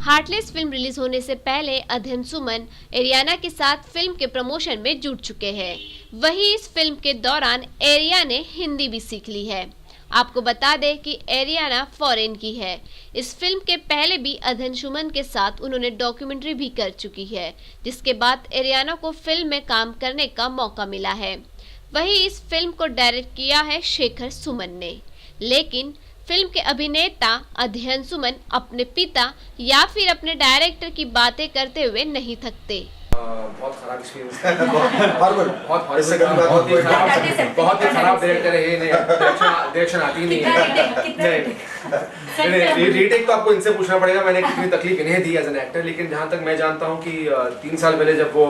Heartless film release होने से पहले अध्ययन सुमन एरियाना के साथ फिल्म के प्रमोशन में जुट चुके हैं। वहीं इस फिल्म के दौरान एरिया ने हिंदी भी सीख ली है। आपको बता दें कि एरियाना फॉरेन की है। इस फिल्म के पहले भी अध्ययन सुमन के साथ उन्होंने डॉक्यूमेंट्री भी कर चुकी है, जिसके बाद एरियाना को फिल्म में काम करने का मौका मिला है। वहीं इस फिल्म को डायरेक्ट किया है शेखर सुमन ने, लेकिन फिल्म के अभिनेता अध्ययन सुमन अपने पिता या फिर अपने डायरेक्टर की बातें करते हुए नहीं थकते। बहुत खराब एक्सपीरियंस है। बहुत ही खराब डायरेक्टर है। नहीं डायरेक्शन आती नहीं है। नहीं रीटेक तो आपको इनसे पूछना पड़ेगा, मैंने कितनी तकलीफ इन्हें दी एज एन एक्टर। लेकिन जहाँ तक मैं जानता हूँ कि 3 साल पहले जब वो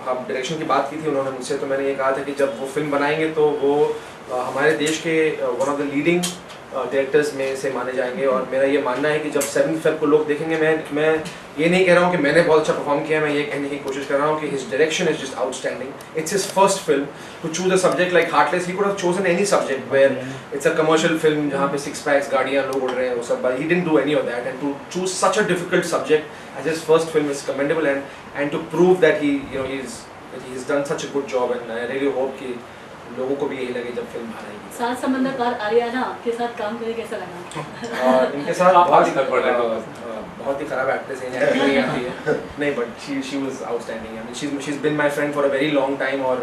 डायरेक्शन की बात की थी उन्होंने मुझसे, तो मैंने ये कहा था कि जब वो फिल्म बनाएंगे तो वो हमारे देश के one of the leading directors में से माने जाएंगे। और मेरा ये मानना है कि जब 7 फेब को लोग देखेंगे, मैं ये नहीं कह रहा हूँ कि मैंने बहुत अच्छा परफॉर्म किया, मैं ये कहने की कोशिश कर रहा हूँ कि his direction is just outstanding. It's his first film to choose a subject like Heartless. He could have chosen any subject where it's a commercial film जहाँ पे 6 पैक्स गाड़ियाँ लोग उड़ रहे हैं वो सब, but he didn't do any of that. And to choose such a difficult subject as his first film is commendable. And to prove that he he's done such a good job, and I really hope कि लोगों को भी यही लगे जब film बाहर आएगी। सात समंदर पार आर्याना के साथ काम करके कैसा लगा? इनके साथ बहुत ही खराब एक्ट्रेस है, एक्टिंग नहीं आती है। नहीं but she was outstanding. I mean she's been my friend for a very long time। और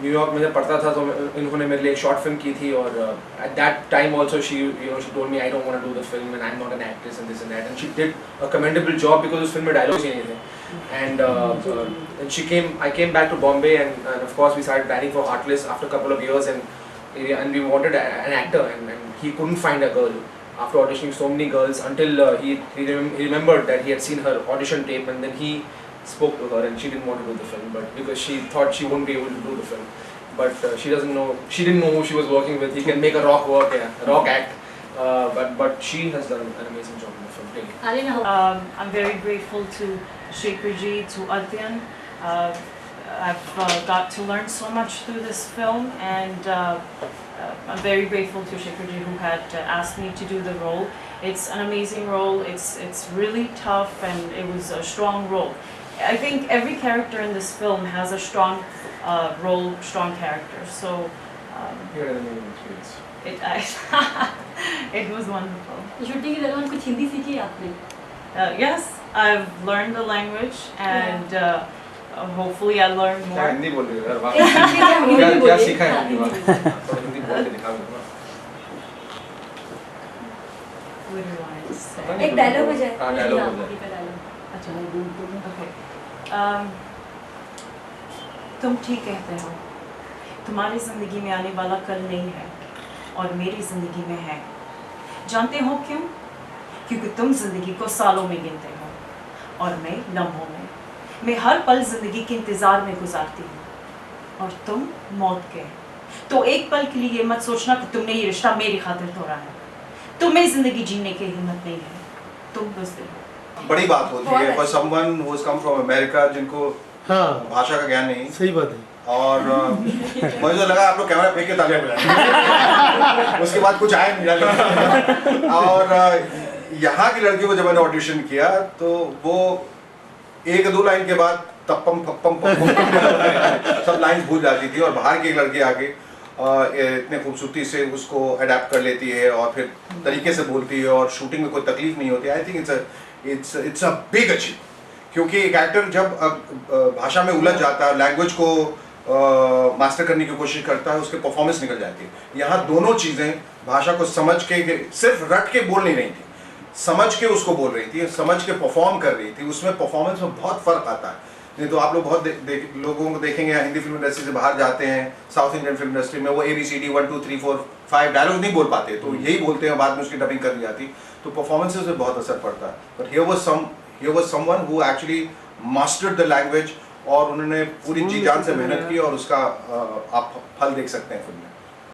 न्यूयॉर्क में जब पढ़ता था तो इन्होंने मेरे लिए एक शॉर्ट फिल्म की थी, और at that time also she told me I don't want to do the film and I'm not an actress and this and that, and she did a commendable job because उस film में dialogues ही नहीं थे। And I came back to Bombay, and of course we started planning for Heartless after a couple of years, and we wanted an actor, and he couldn't find a girl after auditioning so many girls until he remembered that he had seen her audition tape, and then he spoke to her, and she didn't want to do the film, but because she thought she wouldn't be able to do the film, but she didn't know who she was working with. He can make a rock work, a rock act, but she has done an amazing job in the film. Really. I'm very grateful to Shekhar ji, to Adyan. I've got to learn so much through this film, and I'm very grateful to Shekhar ji who had asked me to do the role. It's an amazing role. It's really tough, and it was a strong role. I think every character in this film has a strong role, strong character. So You had an amazing experience. It was wonderful. Shooting के दौरान कुछ हिंदी सीखी आपने? Yes, I've learned the language, and hopefully I learn क्या more. Hindi बोल रही हो यार? वाह, क्या सीखा है हिंदी में? तो हिंदी बोल के दिखा दो ना। What do you want to say? एक डायलॉग हो जाए। हाँ, डायलॉग हो जाए। अच्छा, okay. तुम ठीक कहते हो। तुम्हारी जिंदगी में आने वाला कल नहीं है, और मेरी जिंदगी में है। जानते हो क्यों? क्योंकि तुम जिंदगी को सालों में गिनते हो, और मैं लम्हों में। मैं हर पल जिंदगी के इंतजार में गुजारती हूँ, और तुम मौत के। तो एक पल के लिए ये मत सोचना कि तुमने ये रिश्ता मेरी खातिर तोड़ा है। तुम्हें जिंदगी जीने की हिम्मत नहीं है, तुम बुज़दिल हो। बड़ी बात होती है for someone who has come from America, जिनको भाषा का ज्ञान नहीं। सही बात है। और मुझे तो लगा आप लोग कैमरा फेंक के तालियां बजाएंगे। उसके बाद कुछ आया नहीं। और यहाँ की लड़कियों को जब मैंने ऑडिशन किया तो वो 1-2 लाइन के बाद तप्पम फप्पम पप्पम सब लाइन भूल जाती थी, और बाहर की एक लड़की आके इतने खूबसूरती से उसको अडेप्ट कर लेती है और फिर तरीके से बोलती है, और शूटिंग में कोई तकलीफ नहीं होती। I think it's a big achieve, क्योंकि एक एक्टर जब भाषा में उलझ जाता है, लैंग्वेज को मास्टर करने की कोशिश करता है, उसके परफॉर्मेंस निकल जाती है। यहाँ दोनों चीज़ें, भाषा को समझ के सिर्फ रट के बोल नहीं रही थी, समझ के उसको बोल रही थी, समझ के परफॉर्म कर रही थी। उसमें परफॉर्मेंस में बहुत फ़र्क आता है। नहीं तो आप लोग बहुत लोगों को देखेंगे हिंदी फिल्म इंडस्ट्री से बाहर जाते हैं, साउथ इंडियन फिल्म इंडस्ट्री में वो ABCD 1 2 3 4 5 डायलॉग नहीं बोल पाते, तो यही बोलते हैं, बाद में उसकी डबिंग कर दी जाती, तो परफॉर्मेंसेस में बहुत असर पड़ता है। But here was someone who actually mastered the language, और उन्होंने पूरी जी जान से मेहनत की, और उसका आप फल देख सकते हैं फिल्म में।